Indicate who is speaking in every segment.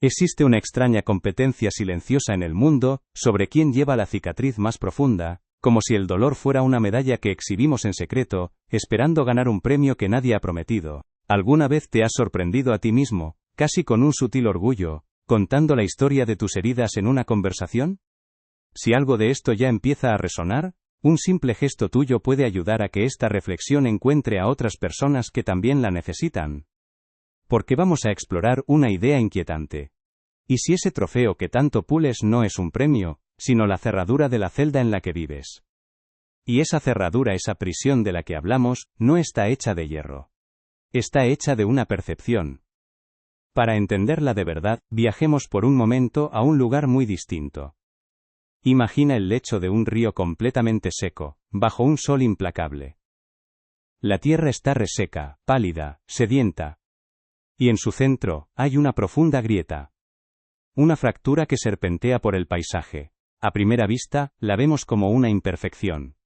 Speaker 1: Existe una extraña competencia silenciosa en el mundo, sobre quién lleva la cicatriz más profunda, como si el dolor fuera una medalla que exhibimos en secreto, esperando ganar un premio que nadie ha prometido. ¿Alguna vez te has sorprendido a ti mismo, casi con un sutil orgullo, contando la historia de tus heridas en una conversación? Si algo de esto ya empieza a resonar, un simple gesto tuyo puede ayudar a que esta reflexión encuentre a otras personas que también la necesitan. Porque vamos a explorar una idea inquietante. ¿Y si ese trofeo que tanto pules no es un premio, sino la cerradura de la celda en la que vives? Y esa cerradura, esa prisión de la que hablamos, no está hecha de hierro. Está hecha de una percepción. Para entenderla de verdad, viajemos por un momento a un lugar muy distinto. Imagina el lecho de un río completamente seco, bajo un sol implacable. La tierra está reseca, pálida, sedienta. Y en su centro, hay una profunda grieta. Una fractura que serpentea por el paisaje. A primera vista, la vemos como una imperfección.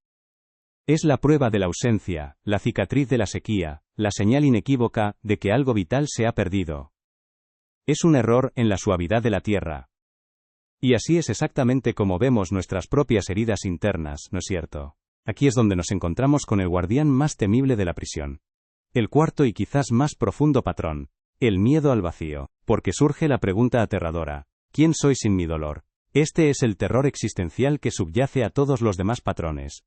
Speaker 1: Es la prueba de la ausencia, la cicatriz de la sequía, la señal inequívoca de que algo vital se ha perdido. Es un error en la suavidad de la tierra. Y así es exactamente como vemos nuestras propias heridas internas, ¿no es cierto? Aquí es donde nos encontramos con el guardián más temible de la prisión. El cuarto y quizás más profundo patrón. El miedo al vacío, porque surge la pregunta aterradora, ¿quién soy sin mi dolor? Este es el terror existencial que subyace a todos los demás patrones.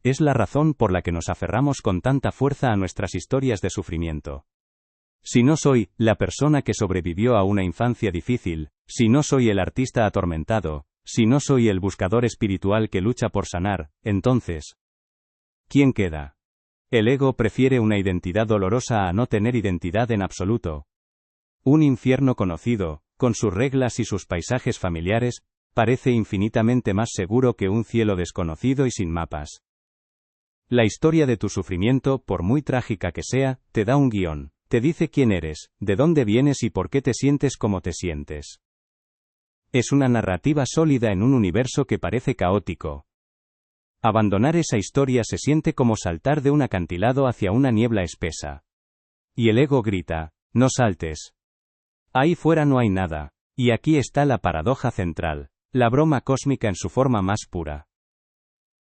Speaker 1: Es la razón por la que nos aferramos con tanta fuerza a nuestras historias de sufrimiento. Si no soy la persona que sobrevivió a una infancia difícil, si no soy el artista atormentado, si no soy el buscador espiritual que lucha por sanar, entonces, ¿quién queda? El ego prefiere una identidad dolorosa a no tener identidad en absoluto. Un infierno conocido, con sus reglas y sus paisajes familiares, parece infinitamente más seguro que un cielo desconocido y sin mapas. La historia de tu sufrimiento, por muy trágica que sea, te da un guión, te dice quién eres, de dónde vienes y por qué te sientes como te sientes. Es una narrativa sólida en un universo que parece caótico. Abandonar esa historia se siente como saltar de un acantilado hacia una niebla espesa. Y el ego grita, no saltes. Ahí fuera no hay nada. Y aquí está la paradoja central, la broma cósmica en su forma más pura.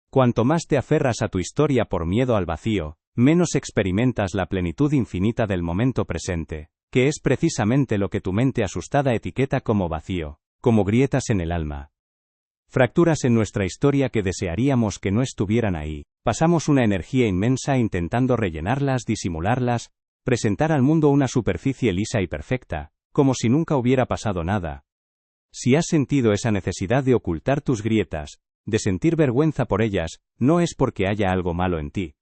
Speaker 1: Cuanto más te aferras a tu historia por miedo al vacío, menos experimentas la plenitud infinita del momento presente, que es precisamente lo que tu mente asustada etiqueta como vacío, como grietas en el alma. Fracturas en nuestra historia que desearíamos que no estuvieran ahí. Pasamos una energía inmensa intentando rellenarlas, disimularlas, presentar al mundo una superficie lisa y perfecta, como si nunca hubiera pasado nada. Si has sentido esa necesidad de ocultar tus grietas, de sentir vergüenza por ellas, no es porque haya algo malo en ti.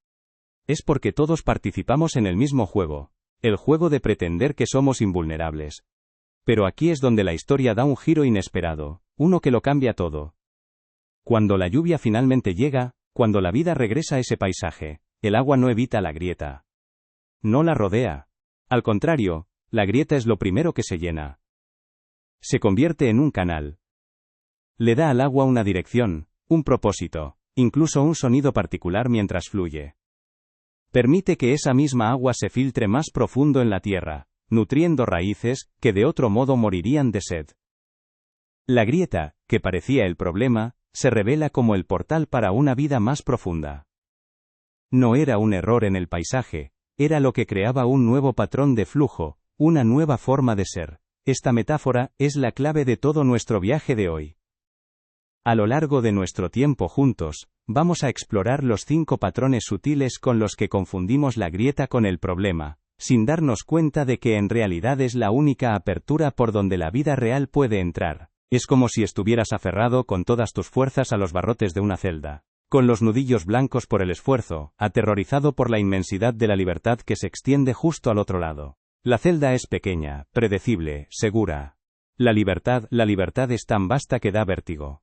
Speaker 1: Es porque todos participamos en el mismo juego, el juego de pretender que somos invulnerables. Pero aquí es donde la historia da un giro inesperado, uno que lo cambia todo. Cuando la lluvia finalmente llega, cuando la vida regresa a ese paisaje, el agua no evita la grieta. No la rodea. Al contrario, la grieta es lo primero que se llena. Se convierte en un canal. Le da al agua una dirección, un propósito, incluso un sonido particular mientras fluye. Permite que esa misma agua se filtre más profundo en la tierra, nutriendo raíces que de otro modo morirían de sed. La grieta, que parecía el problema, se revela como el portal para una vida más profunda. No era un error en el paisaje, era lo que creaba un nuevo patrón de flujo, una nueva forma de ser. Esta metáfora es la clave de todo nuestro viaje de hoy. A lo largo de nuestro tiempo juntos, vamos a explorar los 5 patrones sutiles con los que confundimos la grieta con el problema, sin darnos cuenta de que en realidad es la única apertura por donde la vida real puede entrar. Es como si estuvieras aferrado con todas tus fuerzas a los barrotes de una celda, con los nudillos blancos por el esfuerzo, aterrorizado por la inmensidad de la libertad que se extiende justo al otro lado. La celda es pequeña, predecible, segura. La libertad es tan vasta que da vértigo.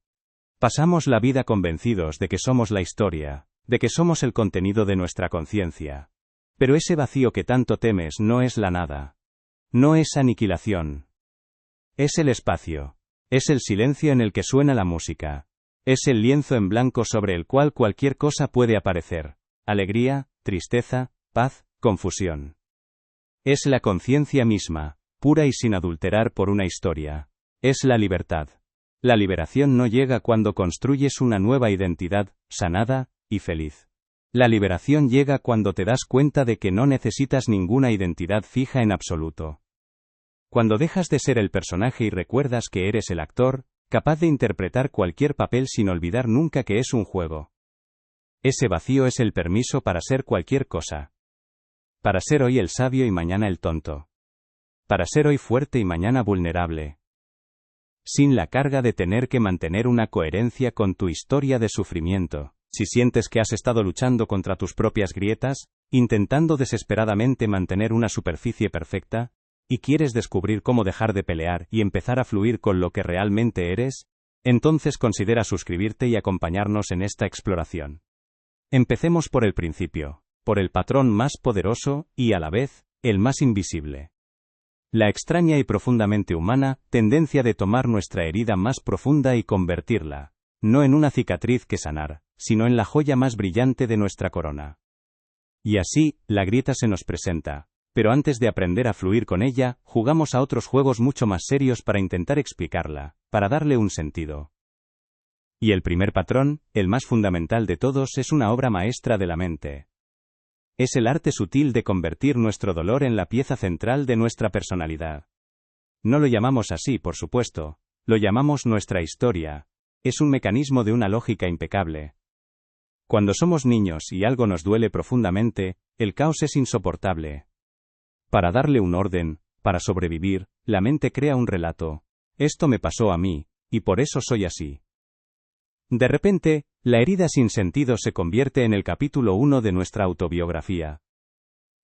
Speaker 1: Pasamos la vida convencidos de que somos la historia, de que somos el contenido de nuestra conciencia. Pero ese vacío que tanto temes no es la nada. No es aniquilación. Es el espacio. Es el silencio en el que suena la música. Es el lienzo en blanco sobre el cual cualquier cosa puede aparecer. Alegría, tristeza, paz, confusión. Es la conciencia misma, pura y sin adulterar por una historia. Es la libertad. La liberación no llega cuando construyes una nueva identidad, sanada y feliz. La liberación llega cuando te das cuenta de que no necesitas ninguna identidad fija en absoluto. Cuando dejas de ser el personaje y recuerdas que eres el actor, capaz de interpretar cualquier papel sin olvidar nunca que es un juego. Ese vacío es el permiso para ser cualquier cosa. Para ser hoy el sabio y mañana el tonto. Para ser hoy fuerte y mañana vulnerable. Sin la carga de tener que mantener una coherencia con tu historia de sufrimiento. Si sientes que has estado luchando contra tus propias grietas, intentando desesperadamente mantener una superficie perfecta, y quieres descubrir cómo dejar de pelear y empezar a fluir con lo que realmente eres, entonces considera suscribirte y acompañarnos en esta exploración. Empecemos por el principio, por el patrón más poderoso y, a la vez, el más invisible. La extraña y profundamente humana tendencia de tomar nuestra herida más profunda y convertirla, no en una cicatriz que sanar, sino en la joya más brillante de nuestra corona. Y así, la grieta se nos presenta, pero antes de aprender a fluir con ella, jugamos a otros juegos mucho más serios para intentar explicarla, para darle un sentido. Y el primer patrón, el más fundamental de todos, es una obra maestra de la mente. Es el arte sutil de convertir nuestro dolor en la pieza central de nuestra personalidad. No lo llamamos así, por supuesto, lo llamamos nuestra historia. Es un mecanismo de una lógica impecable. Cuando somos niños y algo nos duele profundamente, el caos es insoportable. Para darle un orden, para sobrevivir, la mente crea un relato. Esto me pasó a mí, y por eso soy así. De repente, la herida sin sentido se convierte en el capítulo 1 de nuestra autobiografía.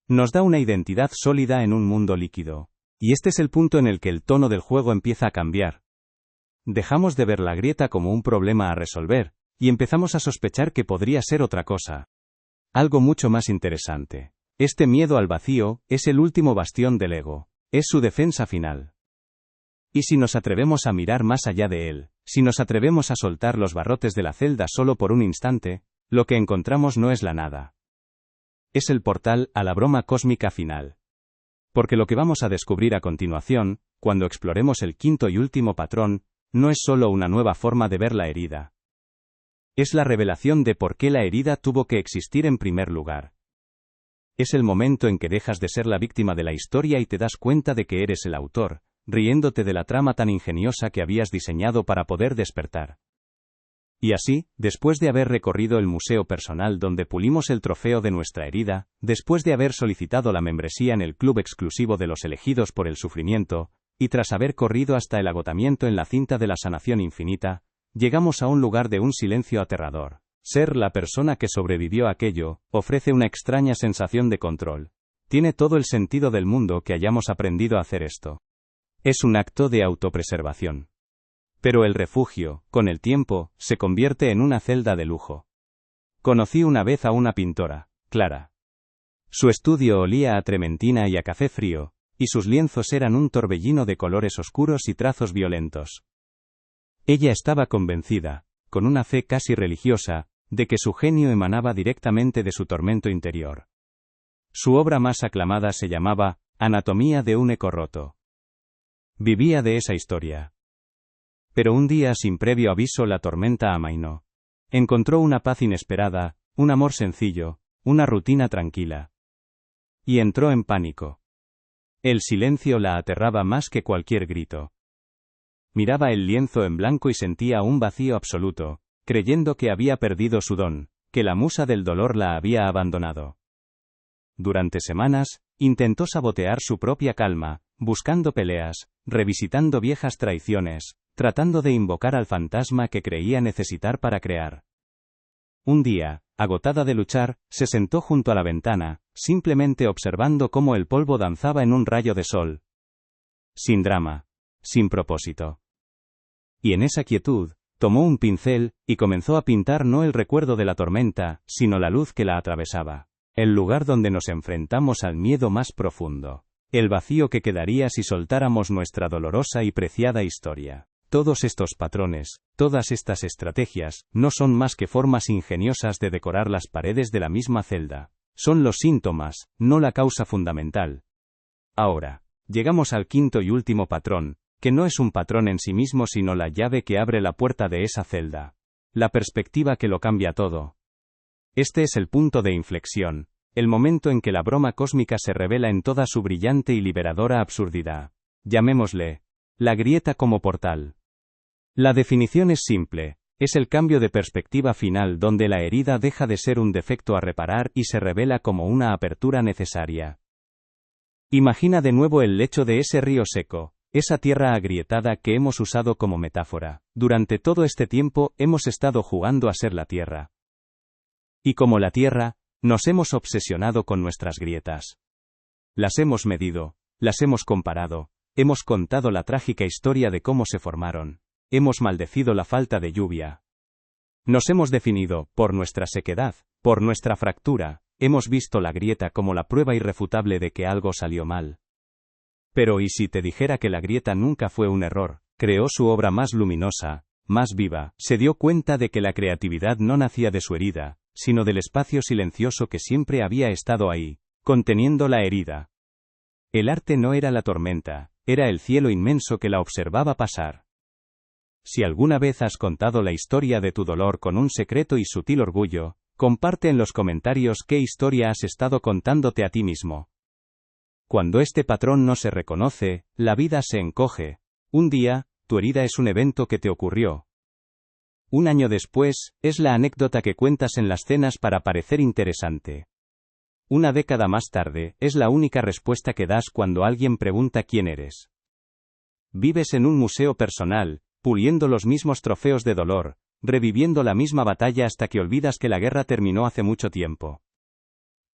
Speaker 1: Nos da una identidad sólida en un mundo líquido. Y este es el punto en el que el tono del juego empieza a cambiar. Dejamos de ver la grieta como un problema a resolver, y empezamos a sospechar que podría ser otra cosa. Algo mucho más interesante. Este miedo al vacío es el último bastión del ego. Es su defensa final. Y si nos atrevemos a mirar más allá de él, si nos atrevemos a soltar los barrotes de la celda solo por un instante, lo que encontramos no es la nada. Es el portal a la broma cósmica final. Porque lo que vamos a descubrir a continuación, cuando exploremos el quinto y último patrón, no es solo una nueva forma de ver la herida. Es la revelación de por qué la herida tuvo que existir en primer lugar. Es el momento en que dejas de ser la víctima de la historia y te das cuenta de que eres el autor, riéndote de la trama tan ingeniosa que habías diseñado para poder despertar. Y así, después de haber recorrido el museo personal donde pulimos el trofeo de nuestra herida, después de haber solicitado la membresía en el club exclusivo de los elegidos por el sufrimiento, y tras haber corrido hasta el agotamiento en la cinta de la sanación infinita, llegamos a un lugar de un silencio aterrador. Ser la persona que sobrevivió a aquello, ofrece una extraña sensación de control. Tiene todo el sentido del mundo que hayamos aprendido a hacer esto. Es un acto de autopreservación. Pero el refugio, con el tiempo, se convierte en una celda de lujo. Conocí una vez a una pintora, Clara. Su estudio olía a trementina y a café frío, y sus lienzos eran un torbellino de colores oscuros y trazos violentos. Ella estaba convencida, con una fe casi religiosa, de que su genio emanaba directamente de su tormento interior. Su obra más aclamada se llamaba Anatomía de un eco roto. Vivía de esa historia. Pero un día sin previo aviso la tormenta amainó. Encontró una paz inesperada, un amor sencillo, una rutina tranquila. Y entró en pánico. El silencio la aterraba más que cualquier grito. Miraba el lienzo en blanco y sentía un vacío absoluto, creyendo que había perdido su don, que la musa del dolor la había abandonado. Durante semanas, intentó sabotear su propia calma, buscando peleas, revisitando viejas traiciones, tratando de invocar al fantasma que creía necesitar para crear. Un día, agotada de luchar, se sentó junto a la ventana, simplemente observando cómo el polvo danzaba en un rayo de sol. Sin drama. Sin propósito. Y en esa quietud, tomó un pincel, y comenzó a pintar no el recuerdo de la tormenta, sino la luz que la atravesaba. El lugar donde nos enfrentamos al miedo más profundo. El vacío que quedaría si soltáramos nuestra dolorosa y preciada historia. Todos estos patrones, todas estas estrategias, no son más que formas ingeniosas de decorar las paredes de la misma celda. Son los síntomas, no la causa fundamental. Ahora, Llegamos al quinto y último patrón, que no es un patrón en sí mismo sino la llave que abre la puerta de esa celda. La perspectiva que lo cambia todo. Este es el punto de inflexión, el momento en que la broma cósmica se revela en toda su brillante y liberadora absurdidad. Llamémosle la grieta como portal. La definición es simple, es el cambio de perspectiva final donde la herida deja de ser un defecto a reparar y se revela como una apertura necesaria. Imagina de nuevo el lecho de ese río seco, esa tierra agrietada que hemos usado como metáfora. Durante todo este tiempo hemos estado jugando a ser la tierra. Y como la tierra, nos hemos obsesionado con nuestras grietas. Las hemos medido, las hemos comparado, hemos contado la trágica historia de cómo se formaron, hemos maldecido la falta de lluvia. Nos hemos definido, por nuestra sequedad, por nuestra fractura, hemos visto la grieta como la prueba irrefutable de que algo salió mal. Pero ¿y si te dijera que la grieta nunca fue un error? Creó su obra más luminosa, más viva, se dio cuenta de que la creatividad no nacía de su herida, sino del espacio silencioso que siempre había estado ahí, conteniendo la herida. El arte no era la tormenta, era el cielo inmenso que la observaba pasar. Si alguna vez has contado la historia de tu dolor con un secreto y sutil orgullo, comparte en los comentarios qué historia has estado contándote a ti mismo. Cuando este patrón no se reconoce, la vida se encoge. Un día, tu herida es un evento que te ocurrió. Un año después, es la anécdota que cuentas en las cenas para parecer interesante. Una década más tarde, es la única respuesta que das cuando alguien pregunta quién eres. Vives en un museo personal, puliendo los mismos trofeos de dolor, reviviendo la misma batalla hasta que olvidas que la guerra terminó hace mucho tiempo.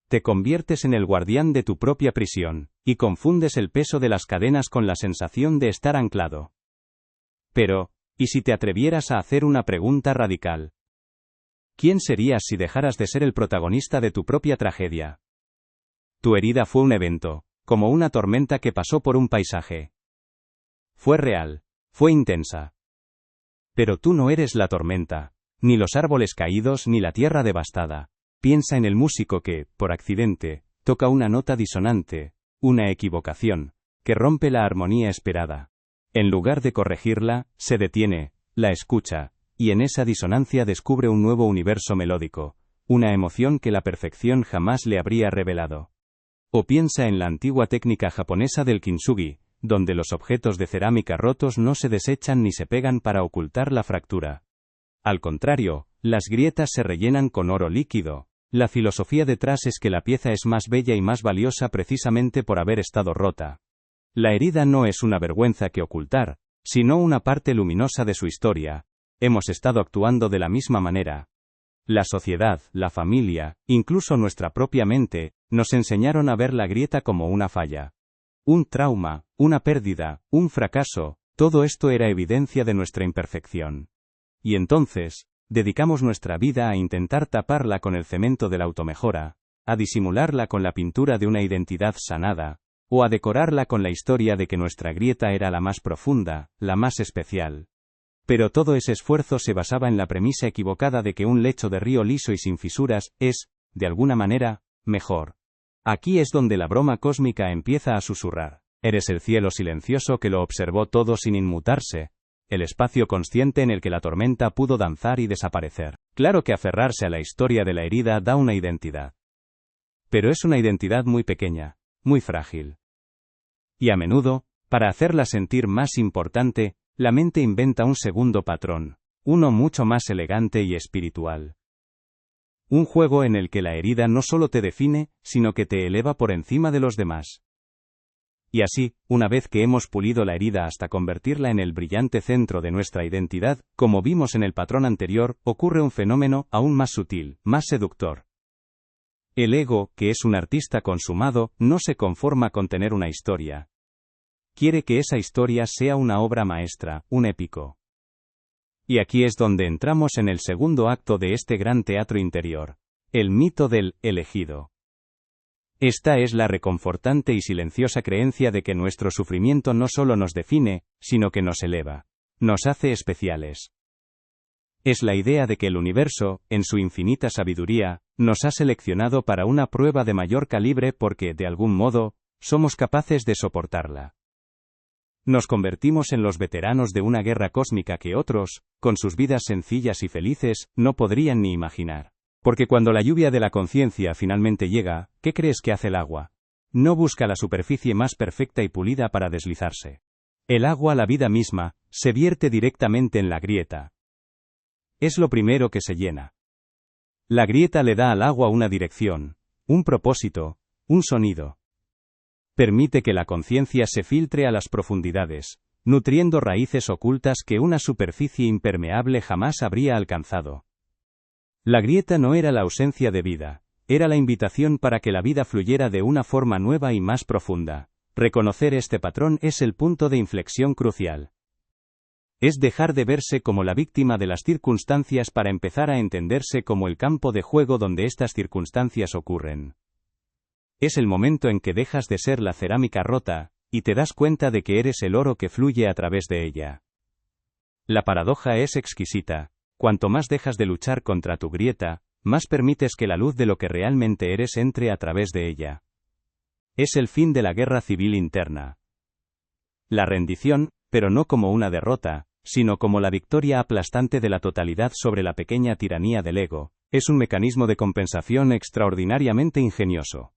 Speaker 1: Te conviertes en el guardián de tu propia prisión, y confundes el peso de las cadenas con la sensación de estar anclado. Pero, ¿y si te atrevieras a hacer una pregunta radical? ¿Quién serías si dejaras de ser el protagonista de tu propia tragedia? Tu herida fue un evento, como una tormenta que pasó por un paisaje. Fue real, fue intensa. Pero tú no eres la tormenta, ni los árboles caídos ni la tierra devastada. Piensa en el músico que, por accidente, toca una nota disonante, una equivocación, que rompe la armonía esperada. En lugar de corregirla, se detiene, la escucha, y en esa disonancia descubre un nuevo universo melódico, una emoción que la perfección jamás le habría revelado. O piensa en la antigua técnica japonesa del kintsugi, donde los objetos de cerámica rotos no se desechan ni se pegan para ocultar la fractura. Al contrario, las grietas se rellenan con oro líquido. La filosofía detrás es que la pieza es más bella y más valiosa precisamente por haber estado rota. La herida no es una vergüenza que ocultar, sino una parte luminosa de su historia. Hemos estado actuando de la misma manera. La sociedad, la familia, incluso nuestra propia mente, nos enseñaron a ver la grieta como una falla. Un trauma, una pérdida, un fracaso, todo esto era evidencia de nuestra imperfección. Y entonces, dedicamos nuestra vida a intentar taparla con el cemento de la automejora, a disimularla con la pintura de una identidad sanada, o a decorarla con la historia de que nuestra grieta era la más profunda, la más especial. Pero todo ese esfuerzo se basaba en la premisa equivocada de que un lecho de río liso y sin fisuras es, de alguna manera, mejor. Aquí es donde la broma cósmica empieza a susurrar. Eres el cielo silencioso que lo observó todo sin inmutarse, el espacio consciente en el que la tormenta pudo danzar y desaparecer. Claro que aferrarse a la historia de la herida da una identidad. Pero es una identidad muy pequeña, muy frágil. Y a menudo, para hacerla sentir más importante, la mente inventa un segundo patrón, uno mucho más elegante y espiritual. Un juego en el que la herida no solo te define, sino que te eleva por encima de los demás. Y así, una vez que hemos pulido la herida hasta convertirla en el brillante centro de nuestra identidad, como vimos en el patrón anterior, ocurre un fenómeno aún más sutil, más seductor. El ego, que es un artista consumado, no se conforma con tener una historia. Quiere que esa historia sea una obra maestra, un épico. Y aquí es donde entramos en el segundo acto de este gran teatro interior, el mito del elegido. Esta es la reconfortante y silenciosa creencia de que nuestro sufrimiento no solo nos define, sino que nos eleva, nos hace especiales. Es la idea de que el universo, en su infinita sabiduría, nos ha seleccionado para una prueba de mayor calibre porque, de algún modo, somos capaces de soportarla. Nos convertimos en los veteranos de una guerra cósmica que otros, con sus vidas sencillas y felices, no podrían ni imaginar. Porque cuando la lluvia de la conciencia finalmente llega, ¿qué crees que hace el agua? No busca la superficie más perfecta y pulida para deslizarse. El agua, la vida misma, se vierte directamente en la grieta. Es lo primero que se llena. La grieta le da al agua una dirección, un propósito, un sonido. Permite que la conciencia se filtre a las profundidades, nutriendo raíces ocultas que una superficie impermeable jamás habría alcanzado. La grieta no era la ausencia de vida, era la invitación para que la vida fluyera de una forma nueva y más profunda. Reconocer este patrón es el punto de inflexión crucial. Es dejar de verse como la víctima de las circunstancias para empezar a entenderse como el campo de juego donde estas circunstancias ocurren. Es el momento en que dejas de ser la cerámica rota, y te das cuenta de que eres el oro que fluye a través de ella. La paradoja es exquisita. Cuanto más dejas de luchar contra tu grieta, más permites que la luz de lo que realmente eres entre a través de ella. Es el fin de la guerra civil interna. La rendición, pero no como una derrota, sino como la victoria aplastante de la totalidad sobre la pequeña tiranía del ego, es un mecanismo de compensación extraordinariamente ingenioso.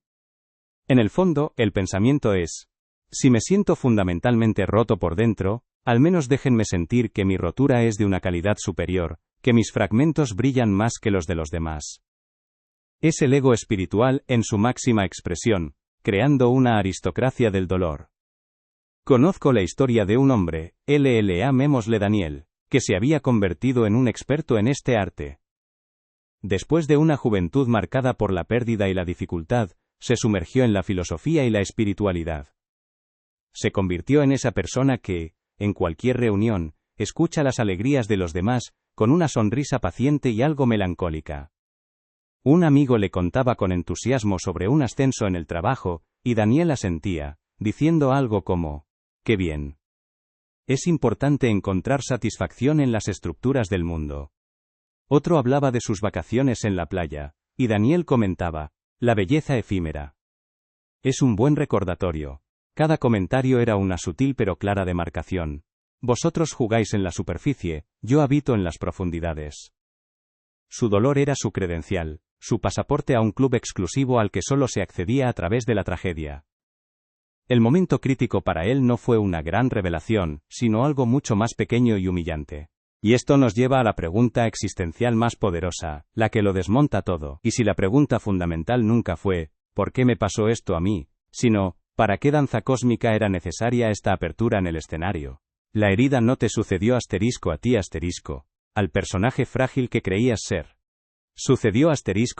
Speaker 1: En el fondo, el pensamiento es: si me siento fundamentalmente roto por dentro, al menos déjenme sentir que mi rotura es de una calidad superior, que mis fragmentos brillan más que los de los demás. Es el ego espiritual en su máxima expresión, creando una aristocracia del dolor. Conozco la historia de un hombre, llamémosle Daniel, que se había convertido en un experto en este arte. Después de una juventud marcada por la pérdida y la dificultad, se sumergió en la filosofía y la espiritualidad. Se convirtió en esa persona que, en cualquier reunión, escucha las alegrías de los demás, con una sonrisa paciente y algo melancólica. Un amigo le contaba con entusiasmo sobre un ascenso en el trabajo, y Daniel asentía, diciendo algo como: «¡Qué bien!». Es importante encontrar satisfacción en las estructuras del mundo. Otro hablaba de sus vacaciones en la playa, y Daniel comentaba: «La belleza efímera». Es un buen recordatorio. Cada comentario era una sutil pero clara demarcación. Vosotros jugáis en la superficie, yo habito en las profundidades. Su dolor era su credencial, su pasaporte a un club exclusivo al que solo se accedía a través de la tragedia. El momento crítico para él no fue una gran revelación, sino algo mucho más pequeño y humillante. Y esto nos lleva a la pregunta existencial más poderosa, la que lo desmonta todo. Y si la pregunta fundamental nunca fue, ¿por qué me pasó esto a mí?, sino, ¿para qué danza cósmica era necesaria esta apertura en el escenario? La herida no te sucedió a ti al personaje frágil que creías ser. Sucedió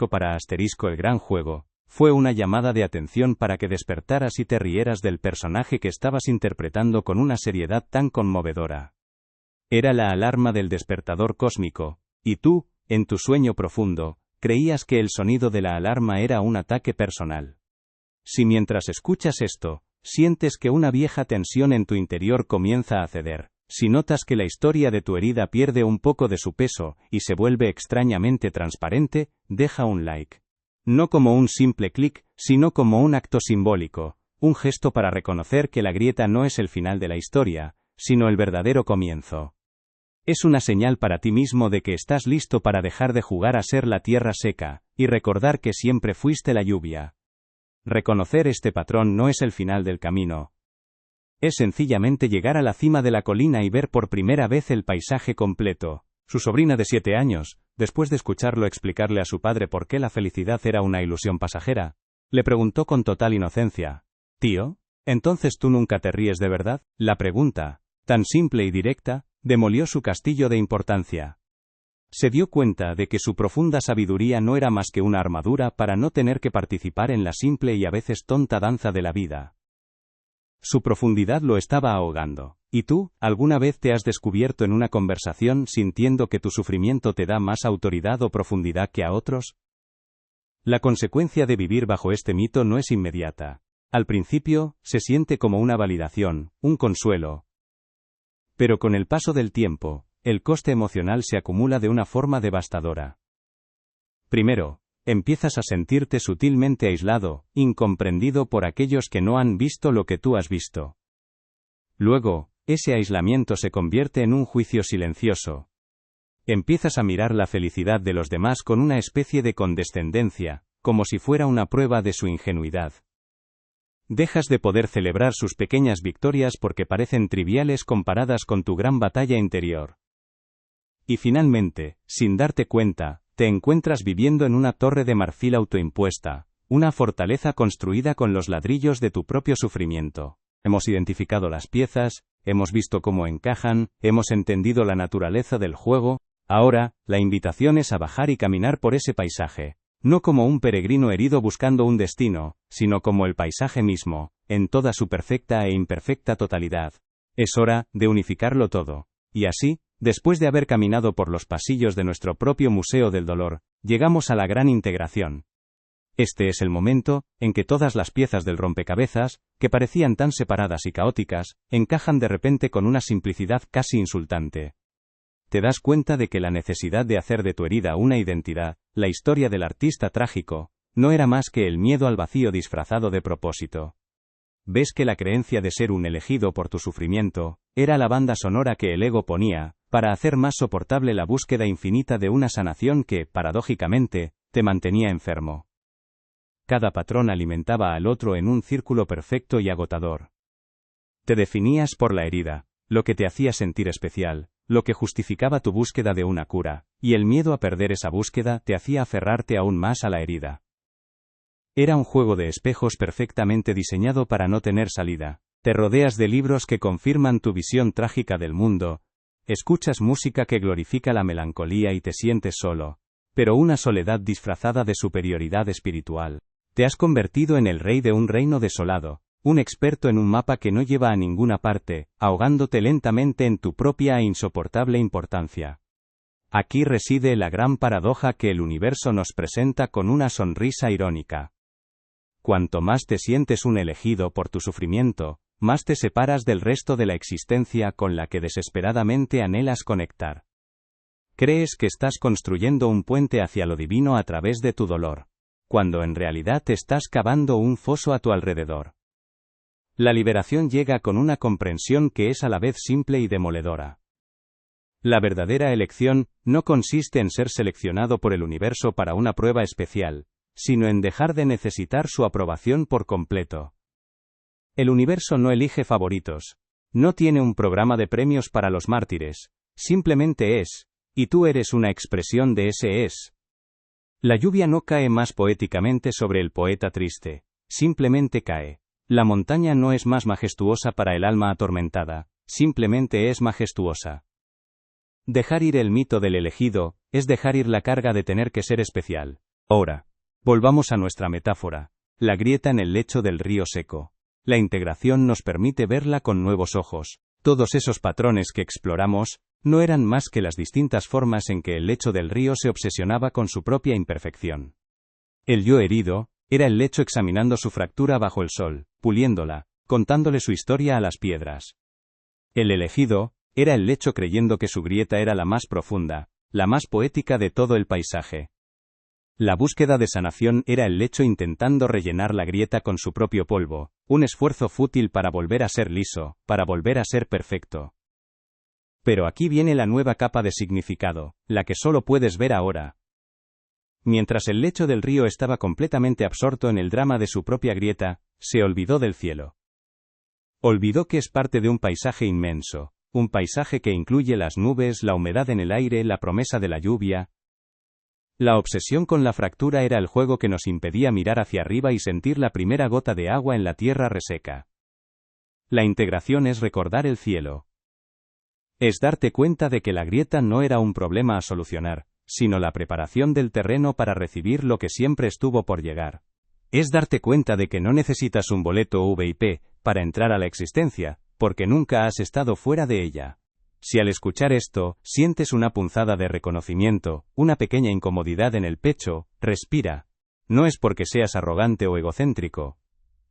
Speaker 1: para el gran juego. Fue una llamada de atención para que despertaras y te rieras del personaje que estabas interpretando con una seriedad tan conmovedora. Era la alarma del despertador cósmico, y tú, en tu sueño profundo, creías que el sonido de la alarma era un ataque personal. Si mientras escuchas esto, sientes que una vieja tensión en tu interior comienza a ceder, si notas que la historia de tu herida pierde un poco de su peso y se vuelve extrañamente transparente, deja un like. No como un simple clic, sino como un acto simbólico, un gesto para reconocer que la grieta no es el final de la historia, sino el verdadero comienzo. Es una señal para ti mismo de que estás listo para dejar de jugar a ser la tierra seca, y recordar que siempre fuiste la lluvia. Reconocer este patrón no es el final del camino. Es sencillamente llegar a la cima de la colina y ver por primera vez el paisaje completo. Su sobrina de 7 años, después de escucharlo explicarle a su padre por qué la felicidad era una ilusión pasajera, le preguntó con total inocencia: «Tío, ¿entonces tú nunca te ríes de verdad?». La pregunta, tan simple y directa, demolió su castillo de importancia. Se dio cuenta de que su profunda sabiduría no era más que una armadura para no tener que participar en la simple y a veces tonta danza de la vida. Su profundidad lo estaba ahogando. ¿Y tú, alguna vez te has descubierto en una conversación sintiendo que tu sufrimiento te da más autoridad o profundidad que a otros? La consecuencia de vivir bajo este mito no es inmediata. Al principio, se siente como una validación, un consuelo. Pero con el paso del tiempo, el coste emocional se acumula de una forma devastadora. Primero, empiezas a sentirte sutilmente aislado, incomprendido por aquellos que no han visto lo que tú has visto. Luego, ese aislamiento se convierte en un juicio silencioso. Empiezas a mirar la felicidad de los demás con una especie de condescendencia, como si fuera una prueba de su ingenuidad. Dejas de poder celebrar sus pequeñas victorias porque parecen triviales comparadas con tu gran batalla interior. Y finalmente, sin darte cuenta, te encuentras viviendo en una torre de marfil autoimpuesta, una fortaleza construida con los ladrillos de tu propio sufrimiento. Hemos identificado las piezas, hemos visto cómo encajan, hemos entendido la naturaleza del juego. Ahora, la invitación es a bajar y caminar por ese paisaje, no como un peregrino herido buscando un destino, sino como el paisaje mismo, en toda su perfecta e imperfecta totalidad. Es hora de unificarlo todo. Y así, después de haber caminado por los pasillos de nuestro propio Museo del Dolor, llegamos a la gran integración. Este es el momento en que todas las piezas del rompecabezas, que parecían tan separadas y caóticas, encajan de repente con una simplicidad casi insultante. Te das cuenta de que la necesidad de hacer de tu herida una identidad, la historia del artista trágico, no era más que el miedo al vacío disfrazado de propósito. Ves que la creencia de ser un elegido por tu sufrimiento, era la banda sonora que el ego ponía, para hacer más soportable la búsqueda infinita de una sanación que, paradójicamente, te mantenía enfermo. Cada patrón alimentaba al otro en un círculo perfecto y agotador. Te definías por la herida, lo que te hacía sentir especial, lo que justificaba tu búsqueda de una cura, y el miedo a perder esa búsqueda te hacía aferrarte aún más a la herida. Era un juego de espejos perfectamente diseñado para no tener salida. Te rodeas de libros que confirman tu visión trágica del mundo, escuchas música que glorifica la melancolía y te sientes solo, pero una soledad disfrazada de superioridad espiritual. Te has convertido en el rey de un reino desolado, un experto en un mapa que no lleva a ninguna parte, ahogándote lentamente en tu propia e insoportable importancia. Aquí reside la gran paradoja que el universo nos presenta con una sonrisa irónica. Cuanto más te sientes un elegido por tu sufrimiento, más te separas del resto de la existencia con la que desesperadamente anhelas conectar. Crees que estás construyendo un puente hacia lo divino a través de tu dolor, cuando en realidad estás cavando un foso a tu alrededor. La liberación llega con una comprensión que es a la vez simple y demoledora. La verdadera elección no consiste en ser seleccionado por el universo para una prueba especial, sino en dejar de necesitar su aprobación por completo. El universo no elige favoritos, no tiene un programa de premios para los mártires, simplemente es, y tú eres una expresión de ese es. La lluvia no cae más poéticamente sobre el poeta triste, simplemente cae. La montaña no es más majestuosa para el alma atormentada, simplemente es majestuosa. Dejar ir el mito del elegido, es dejar ir la carga de tener que ser especial. Ahora, volvamos a nuestra metáfora, la grieta en el lecho del río seco. La integración nos permite verla con nuevos ojos. Todos esos patrones que exploramos, no eran más que las distintas formas en que el lecho del río se obsesionaba con su propia imperfección. El yo herido, era el lecho examinando su fractura bajo el sol, puliéndola, contándole su historia a las piedras. El elegido, era el lecho creyendo que su grieta era la más profunda, la más poética de todo el paisaje. La búsqueda de sanación era el lecho intentando rellenar la grieta con su propio polvo, un esfuerzo fútil para volver a ser liso, para volver a ser perfecto. Pero aquí viene la nueva capa de significado, la que solo puedes ver ahora. Mientras el lecho del río estaba completamente absorto en el drama de su propia grieta, se olvidó del cielo. Olvidó que es parte de un paisaje inmenso, un paisaje que incluye las nubes, la humedad en el aire, la promesa de la lluvia. La obsesión con la fractura era el juego que nos impedía mirar hacia arriba y sentir la primera gota de agua en la tierra reseca. La integración es recordar el cielo. Es darte cuenta de que la grieta no era un problema a solucionar, sino la preparación del terreno para recibir lo que siempre estuvo por llegar. Es darte cuenta de que no necesitas un boleto VIP para entrar a la existencia, porque nunca has estado fuera de ella. Si al escuchar esto, sientes una punzada de reconocimiento, una pequeña incomodidad en el pecho, respira. No es porque seas arrogante o egocéntrico.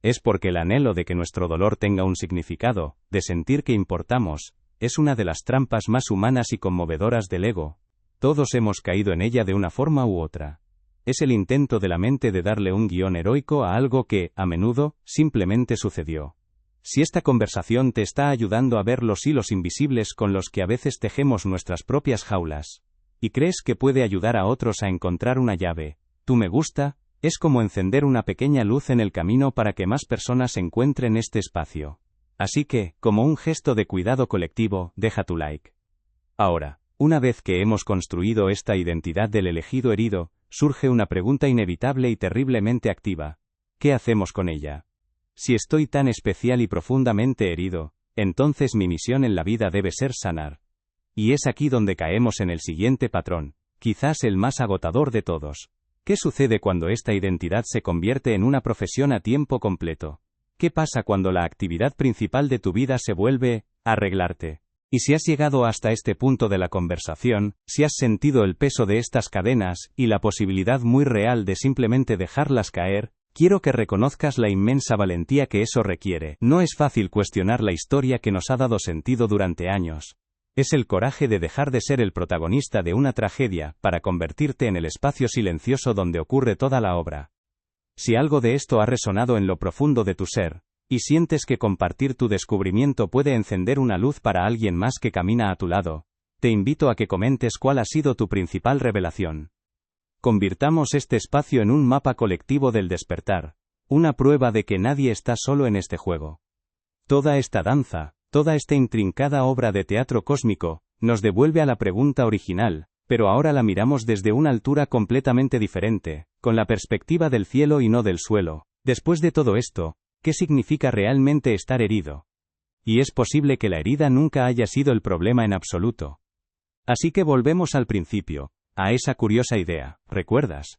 Speaker 1: Es porque el anhelo de que nuestro dolor tenga un significado, de sentir que importamos, es una de las trampas más humanas y conmovedoras del ego. Todos hemos caído en ella de una forma u otra. es el intento de la mente de darle un guión heroico a algo que, a menudo, simplemente sucedió. Si esta conversación te está ayudando a ver los hilos invisibles con los que a veces tejemos nuestras propias jaulas, y crees que puede ayudar a otros a encontrar una llave, tu me gusta, es como encender una pequeña luz en el camino para que más personas encuentren este espacio. Así que, como un gesto de cuidado colectivo, deja tu like. Ahora, una vez que hemos construido esta identidad del elegido herido, surge una pregunta inevitable y terriblemente activa. ¿Qué hacemos con ella? Si estoy tan especial y profundamente herido, entonces mi misión en la vida debe ser sanar. Y es aquí donde caemos en el siguiente patrón, quizás el más agotador de todos. ¿Qué sucede cuando esta identidad se convierte en una profesión a tiempo completo? ¿Qué pasa cuando la actividad principal de tu vida se vuelve arreglarte? Y si has llegado hasta este punto de la conversación, si has sentido el peso de estas cadenas y la posibilidad muy real de simplemente dejarlas caer, quiero que reconozcas la inmensa valentía que eso requiere. No es fácil cuestionar la historia que nos ha dado sentido durante años. Es el coraje de dejar de ser el protagonista de una tragedia para convertirte en el espacio silencioso donde ocurre toda la obra. Si algo de esto ha resonado en lo profundo de tu ser, y sientes que compartir tu descubrimiento puede encender una luz para alguien más que camina a tu lado, te invito a que comentes cuál ha sido tu principal revelación. Convirtamos este espacio en un mapa colectivo del despertar, una prueba de que nadie está solo en este juego. Toda esta danza, toda esta intrincada obra de teatro cósmico, nos devuelve a la pregunta original, pero ahora la miramos desde una altura completamente diferente, con la perspectiva del cielo y no del suelo. Después de todo esto, ¿qué significa realmente estar herido? Y es posible que la herida nunca haya sido el problema en absoluto. Así que volvemos al principio, a esa curiosa idea, ¿recuerdas?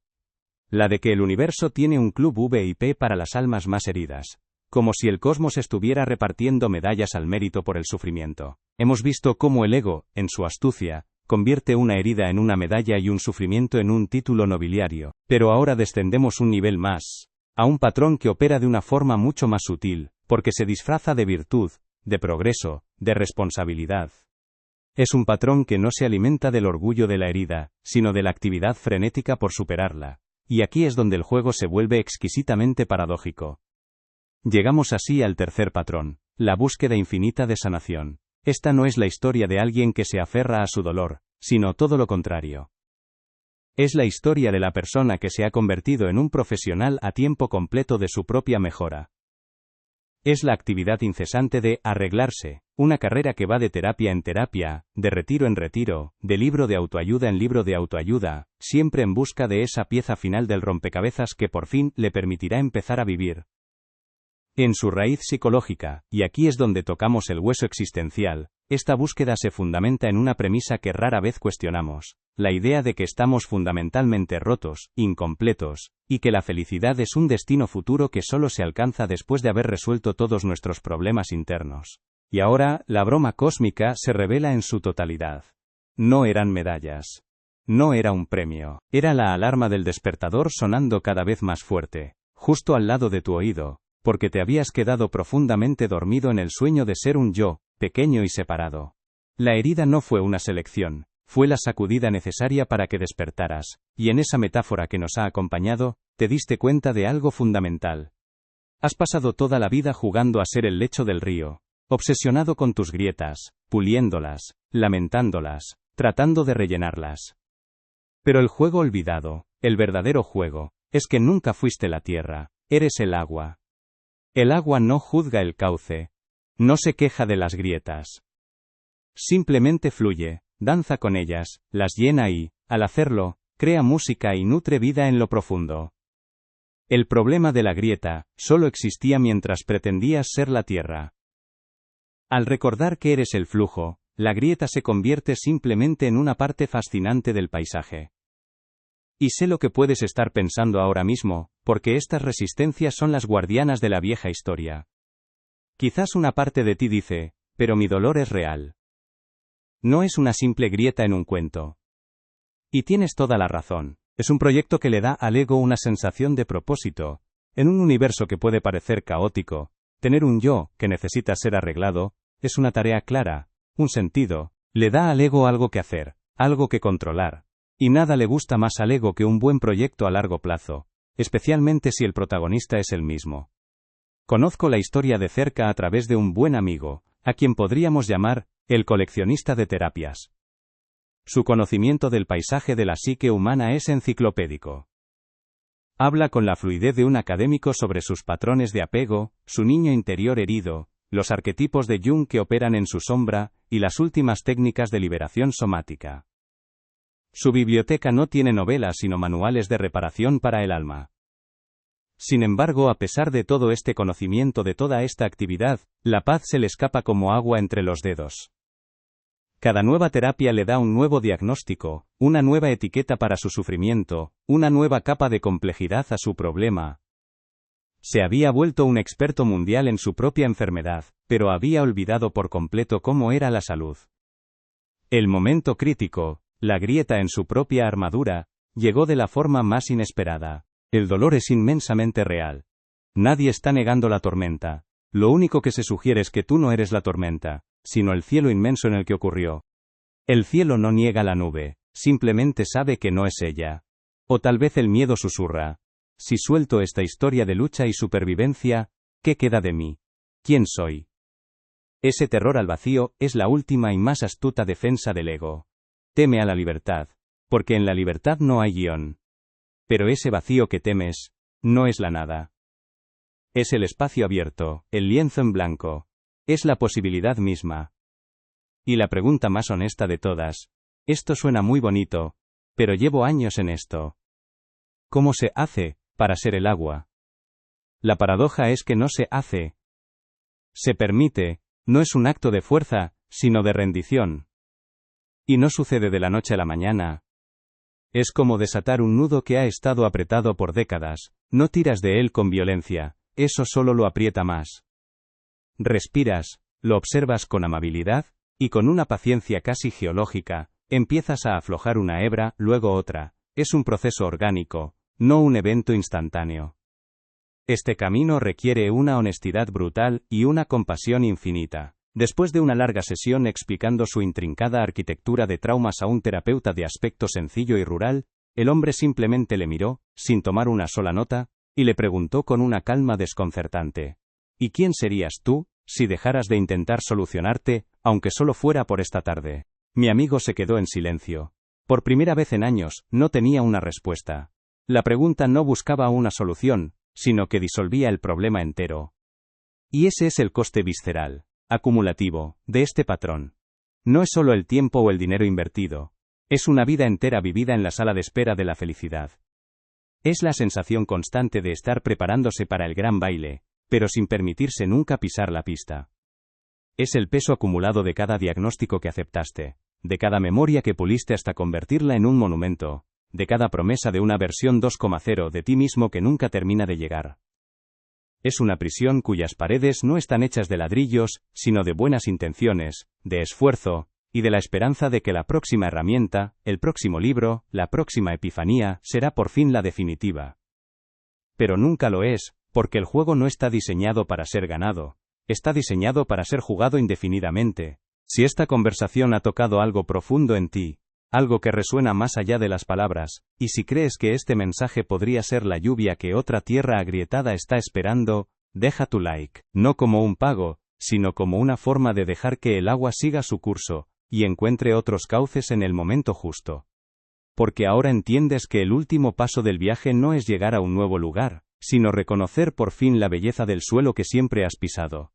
Speaker 1: La de que el universo tiene un club VIP para las almas más heridas. Como si el cosmos estuviera repartiendo medallas al mérito por el sufrimiento. Hemos visto cómo el ego, en su astucia, convierte una herida en una medalla y un sufrimiento en un título nobiliario. Pero ahora descendemos un nivel más, a un patrón que opera de una forma mucho más sutil, porque se disfraza de virtud, de progreso, de responsabilidad. Es un patrón que no se alimenta del orgullo de la herida, sino de la actividad frenética por superarla. Y aquí es donde el juego se vuelve exquisitamente paradójico. Llegamos así al tercer patrón, la búsqueda infinita de sanación. Esta no es la historia de alguien que se aferra a su dolor, sino todo lo contrario. Es la historia de la persona que se ha convertido en un profesional a tiempo completo de su propia mejora. Es la actividad incesante de arreglarse, una carrera que va de terapia en terapia, de retiro en retiro, de libro de autoayuda en libro de autoayuda, siempre en busca de esa pieza final del rompecabezas que por fin le permitirá empezar a vivir. En su raíz psicológica, y aquí es donde tocamos el hueso existencial, esta búsqueda se fundamenta en una premisa que rara vez cuestionamos, la idea de que estamos fundamentalmente rotos, incompletos, y que la felicidad es un destino futuro que solo se alcanza después de haber resuelto todos nuestros problemas internos. Y ahora, la broma cósmica se revela en su totalidad. No eran medallas. No era un premio. Era la alarma del despertador sonando cada vez más fuerte, justo al lado de tu oído, porque te habías quedado profundamente dormido en el sueño de ser un yo, pequeño y separado. La herida no fue una selección, fue la sacudida necesaria para que despertaras, y en esa metáfora que nos ha acompañado, te diste cuenta de algo fundamental. Has pasado toda la vida jugando a ser el lecho del río, obsesionado con tus grietas, puliéndolas, lamentándolas, tratando de rellenarlas. Pero el juego olvidado, el verdadero juego, es que nunca fuiste la tierra, eres el agua. El agua no juzga el cauce. No se queja de las grietas. Simplemente fluye, danza con ellas, las llena y, al hacerlo, crea música y nutre vida en lo profundo. El problema de la grieta solo existía mientras pretendías ser la tierra. Al recordar que eres el flujo, la grieta se convierte simplemente en una parte fascinante del paisaje. Y sé lo que puedes estar pensando ahora mismo, porque estas resistencias son las guardianas de la vieja historia. Quizás una parte de ti dice, pero mi dolor es real. No es una simple grieta en un cuento. Y tienes toda la razón. Es un proyecto que le da al ego una sensación de propósito. En un universo que puede parecer caótico, tener un yo que necesita ser arreglado, es una tarea clara, un sentido. Le da al ego algo que hacer, algo que controlar. Y nada le gusta más al ego que un buen proyecto a largo plazo, especialmente si el protagonista es el mismo. Conozco la historia de cerca a través de un buen amigo, a quien podríamos llamar el coleccionista de terapias. Su conocimiento del paisaje de la psique humana es enciclopédico. Habla con la fluidez de un académico sobre sus patrones de apego, su niño interior herido, los arquetipos de Jung que operan en su sombra, y las últimas técnicas de liberación somática. Su biblioteca no tiene novelas sino manuales de reparación para el alma. Sin embargo, a pesar de todo este conocimiento de toda esta actividad, la paz se le escapa como agua entre los dedos. Cada nueva terapia le da un nuevo diagnóstico, una nueva etiqueta para su sufrimiento, una nueva capa de complejidad a su problema. Se había vuelto un experto mundial en su propia enfermedad, pero había olvidado por completo cómo era la salud. El momento crítico, la grieta en su propia armadura, llegó de la forma más inesperada. El dolor es inmensamente real. Nadie está negando la tormenta. Lo único que se sugiere es que tú no eres la tormenta, sino el cielo inmenso en el que ocurrió. El cielo no niega la nube, simplemente sabe que no es ella. O tal vez el miedo susurra. Si suelto esta historia de lucha y supervivencia, ¿qué queda de mí? ¿Quién soy? Ese terror al vacío es la última y más astuta defensa del ego. Teme a la libertad, porque en la libertad no hay guión. Pero ese vacío que temes, no es la nada. Es el espacio abierto, el lienzo en blanco. Es la posibilidad misma. Y la pregunta más honesta de todas. Esto suena muy bonito, pero llevo años en esto. ¿Cómo se hace para ser el agua? La paradoja es que no se hace. Se permite, no es un acto de fuerza, sino de rendición. Y no sucede de la noche a la mañana. Es como desatar un nudo que ha estado apretado por décadas, no tiras de él con violencia, eso solo lo aprieta más. Respiras, lo observas con amabilidad, y con una paciencia casi geológica, empiezas a aflojar una hebra, luego otra. Es un proceso orgánico, no un evento instantáneo. Este camino requiere una honestidad brutal y una compasión infinita. Después de una larga sesión explicando su intrincada arquitectura de traumas a un terapeuta de aspecto sencillo y rural, el hombre simplemente le miró, sin tomar una sola nota, y le preguntó con una calma desconcertante. ¿Y quién serías tú, si dejaras de intentar solucionarte, aunque solo fuera por esta tarde? Mi amigo se quedó en silencio. Por primera vez en años, no tenía una respuesta. La pregunta no buscaba una solución, sino que disolvía el problema entero. Y ese es el coste visceral, acumulativo, de este patrón. No es solo el tiempo o el dinero invertido. Es una vida entera vivida en la sala de espera de la felicidad. Es la sensación constante de estar preparándose para el gran baile, pero sin permitirse nunca pisar la pista. Es el peso acumulado de cada diagnóstico que aceptaste, de cada memoria que puliste hasta convertirla en un monumento, de cada promesa de una versión 2.0 de ti mismo que nunca termina de llegar. Es una prisión cuyas paredes no están hechas de ladrillos, sino de buenas intenciones, de esfuerzo, y de la esperanza de que la próxima herramienta, el próximo libro, la próxima epifanía, será por fin la definitiva. Pero nunca lo es, porque el juego no está diseñado para ser ganado, está diseñado para ser jugado indefinidamente. Si esta conversación ha tocado algo profundo en ti, algo que resuena más allá de las palabras, y si crees que este mensaje podría ser la lluvia que otra tierra agrietada está esperando, deja tu like, no como un pago, sino como una forma de dejar que el agua siga su curso, y encuentre otros cauces en el momento justo. Porque ahora entiendes que el último paso del viaje no es llegar a un nuevo lugar, sino reconocer por fin la belleza del suelo que siempre has pisado.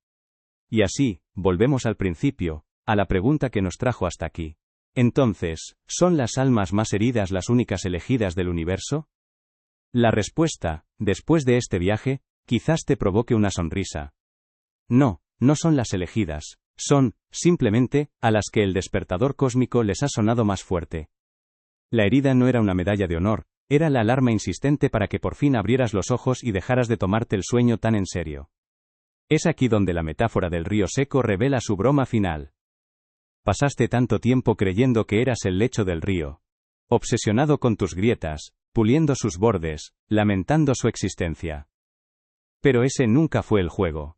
Speaker 1: Y así, volvemos al principio, a la pregunta que nos trajo hasta aquí. Entonces, ¿son las almas más heridas las únicas elegidas del universo? La respuesta, después de este viaje, quizás te provoque una sonrisa. No, no son las elegidas, son, simplemente, a las que el despertador cósmico les ha sonado más fuerte. La herida no era una medalla de honor, era la alarma insistente para que por fin abrieras los ojos y dejaras de tomarte el sueño tan en serio. Es aquí donde la metáfora del río seco revela su broma final. Pasaste tanto tiempo creyendo que eras el lecho del río, obsesionado con tus grietas, puliendo sus bordes, lamentando su existencia. Pero ese nunca fue el juego.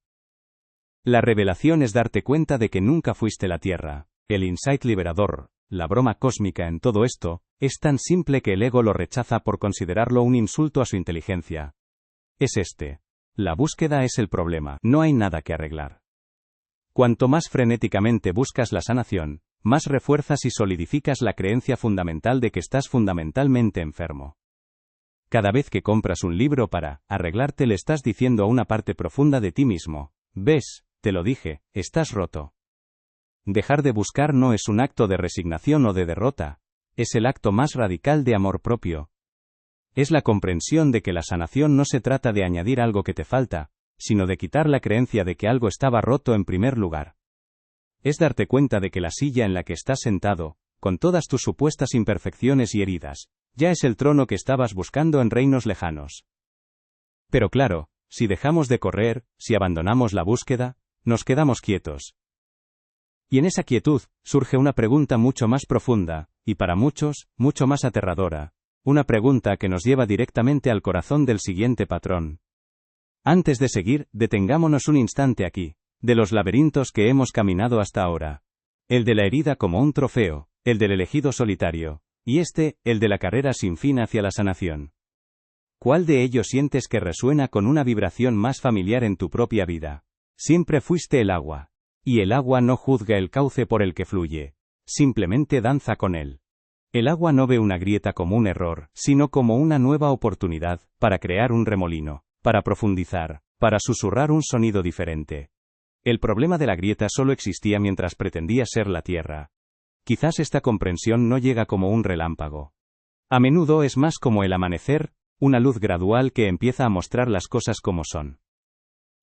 Speaker 1: La revelación es darte cuenta de que nunca fuiste la tierra, el insight liberador, La broma cósmica en todo esto es tan simple que el ego lo rechaza por considerarlo un insulto a su inteligencia. Es este. La búsqueda es el problema, no hay nada que arreglar. Cuanto más frenéticamente buscas la sanación, más refuerzas y solidificas la creencia fundamental de que estás fundamentalmente enfermo. Cada vez que compras un libro para arreglarte le estás diciendo a una parte profunda de ti mismo, ves, te lo dije, estás roto. Dejar de buscar no es un acto de resignación o de derrota, es el acto más radical de amor propio. Es la comprensión de que la sanación no se trata de añadir algo que te falta, sino de quitar la creencia de que algo estaba roto en primer lugar. Es darte cuenta de que la silla en la que estás sentado, con todas tus supuestas imperfecciones y heridas, ya es el trono que estabas buscando en reinos lejanos. Pero claro, si dejamos de correr, si abandonamos la búsqueda, nos quedamos quietos. Y en esa quietud, surge una pregunta mucho más profunda, y para muchos, mucho más aterradora. Una pregunta que nos lleva directamente al corazón del siguiente patrón. Antes de seguir, detengámonos un instante aquí, de los laberintos que hemos caminado hasta ahora. El de la herida como un trofeo, el del elegido solitario, y el de la carrera sin fin hacia la sanación. ¿Cuál de ellos sientes que resuena con una vibración más familiar en tu propia vida? Siempre fuiste el agua. Y el agua no juzga el cauce por el que fluye. Simplemente danza con él. El agua no ve una grieta como un error, sino como una nueva oportunidad, para crear un remolino, para profundizar, para susurrar un sonido diferente. El problema de la grieta solo existía mientras pretendía ser la tierra. Quizás esta comprensión no llega como un relámpago. A menudo es más como el amanecer, una luz gradual que empieza a mostrar las cosas como son.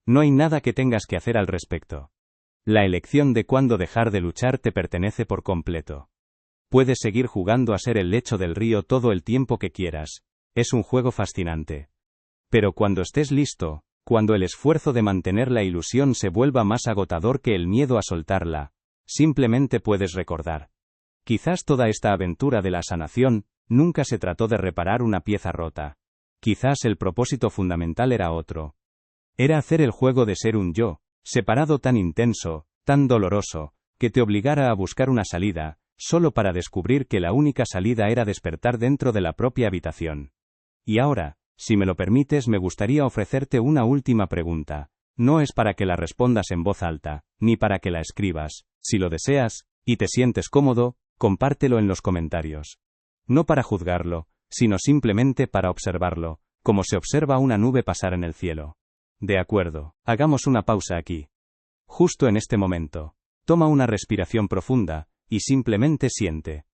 Speaker 1: No hay nada que tengas que hacer al respecto. La elección de cuándo dejar de luchar te pertenece por completo. Puedes seguir jugando a ser el lecho del río todo el tiempo que quieras. Es un juego fascinante. Pero cuando estés listo, cuando el esfuerzo de mantener la ilusión se vuelva más agotador que el miedo a soltarla, simplemente puedes recordar. Quizás toda esta aventura de la sanación nunca se trató de reparar una pieza rota. Quizás el propósito fundamental era otro. Era hacer el juego de ser un yo, separado tan intenso, tan doloroso, que te obligara a buscar una salida, solo para descubrir que la única salida era despertar dentro de la propia habitación. Y ahora, si me lo permites, me gustaría ofrecerte una última pregunta. No es para que la respondas en voz alta, ni para que la escribas. Si lo deseas, y te sientes cómodo, compártelo en los comentarios. No para juzgarlo, sino simplemente para observarlo, como se observa una nube pasar en el cielo. De acuerdo, hagamos una pausa aquí. Justo en este momento. Toma una respiración profunda, y simplemente siente.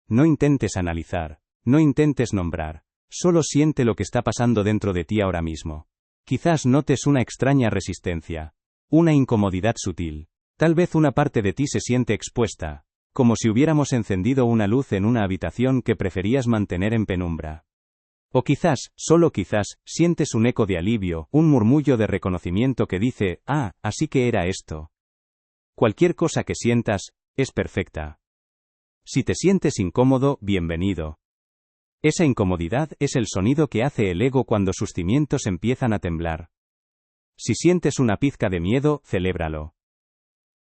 Speaker 1: No intentes analizar, no intentes nombrar, solo siente lo que está pasando dentro de ti ahora mismo. Quizás notes una extraña resistencia, una incomodidad sutil. Tal vez una parte de ti se siente expuesta, como si hubiéramos encendido una luz en una habitación que preferías mantener en penumbra. O quizás, solo quizás, sientes un eco de alivio, un murmullo de reconocimiento que dice, así que era esto. Cualquier cosa que sientas, es perfecta. Si te sientes incómodo, bienvenido. Esa incomodidad es el sonido que hace el ego cuando sus cimientos empiezan a temblar. Si sientes una pizca de miedo, celébralo.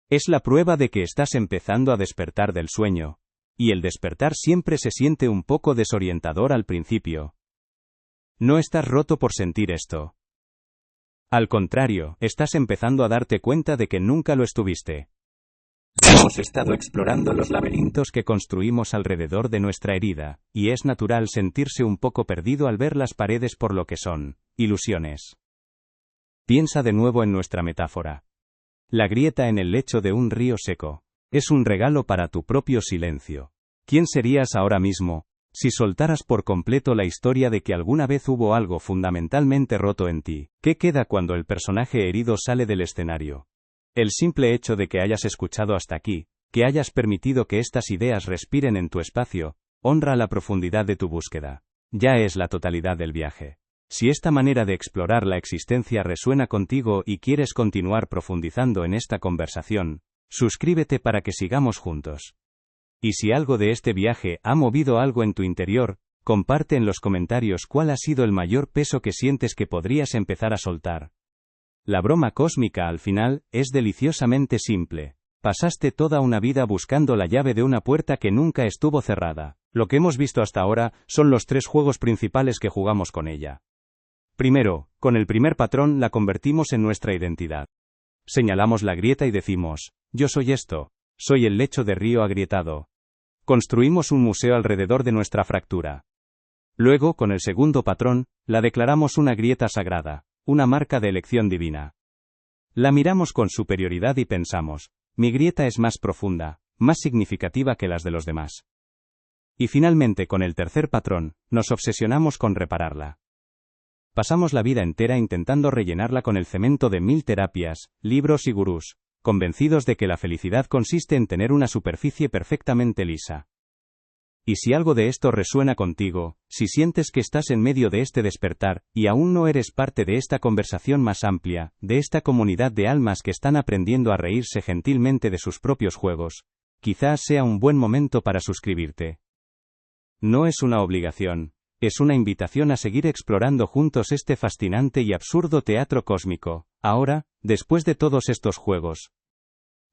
Speaker 1: Es la prueba de que estás empezando a despertar del sueño, y el despertar siempre se siente un poco desorientador al principio. No estás roto por sentir esto. Al contrario, estás empezando a darte cuenta de que nunca lo estuviste. Hemos estado explorando los laberintos que construimos alrededor de nuestra herida, y es natural sentirse un poco perdido al ver las paredes por lo que son, ilusiones. Piensa de nuevo en nuestra metáfora. La grieta en el lecho de un río seco. Es un regalo para tu propio silencio. ¿Quién serías ahora mismo, si soltaras por completo la historia de que alguna vez hubo algo fundamentalmente roto en ti? ¿Qué queda cuando el personaje herido sale del escenario? El simple hecho de que hayas escuchado hasta aquí, que hayas permitido que estas ideas respiren en tu espacio, honra la profundidad de tu búsqueda. Ya es la totalidad del viaje. Si esta manera de explorar la existencia resuena contigo y quieres continuar profundizando en esta conversación, suscríbete para que sigamos juntos. Y si algo de este viaje ha movido algo en tu interior, comparte en los comentarios cuál ha sido el mayor peso que sientes que podrías empezar a soltar. La broma cósmica al final es deliciosamente simple. Pasaste toda una vida buscando la llave de una puerta que nunca estuvo cerrada. Lo que hemos visto hasta ahora son los 3 juegos principales que jugamos con ella. Primero, con el primer patrón la convertimos en nuestra identidad. Señalamos la grieta y decimos, yo soy esto, soy el lecho de río agrietado. Construimos un museo alrededor de nuestra fractura. Luego, con el segundo patrón, la declaramos una grieta sagrada, una marca de elección divina. La miramos con superioridad y pensamos, mi grieta es más profunda, más significativa que las de los demás. Y finalmente, con el tercer patrón, nos obsesionamos con repararla. Pasamos la vida entera intentando rellenarla con el cemento de 1000 terapias, libros y gurús, convencidos de que la felicidad consiste en tener una superficie perfectamente lisa. Y si algo de esto resuena contigo, si sientes que estás en medio de este despertar, y aún no eres parte de esta conversación más amplia, de esta comunidad de almas que están aprendiendo a reírse gentilmente de sus propios juegos, quizás sea un buen momento para suscribirte. No es una obligación, es una invitación a seguir explorando juntos este fascinante y absurdo teatro cósmico. Ahora, después de todos estos juegos,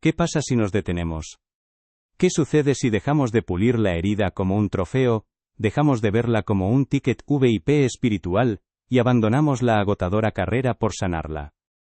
Speaker 1: ¿qué pasa si nos detenemos? ¿Qué sucede si dejamos de pulir la herida como un trofeo, dejamos de verla como un ticket VIP espiritual, y abandonamos la agotadora carrera por sanarla?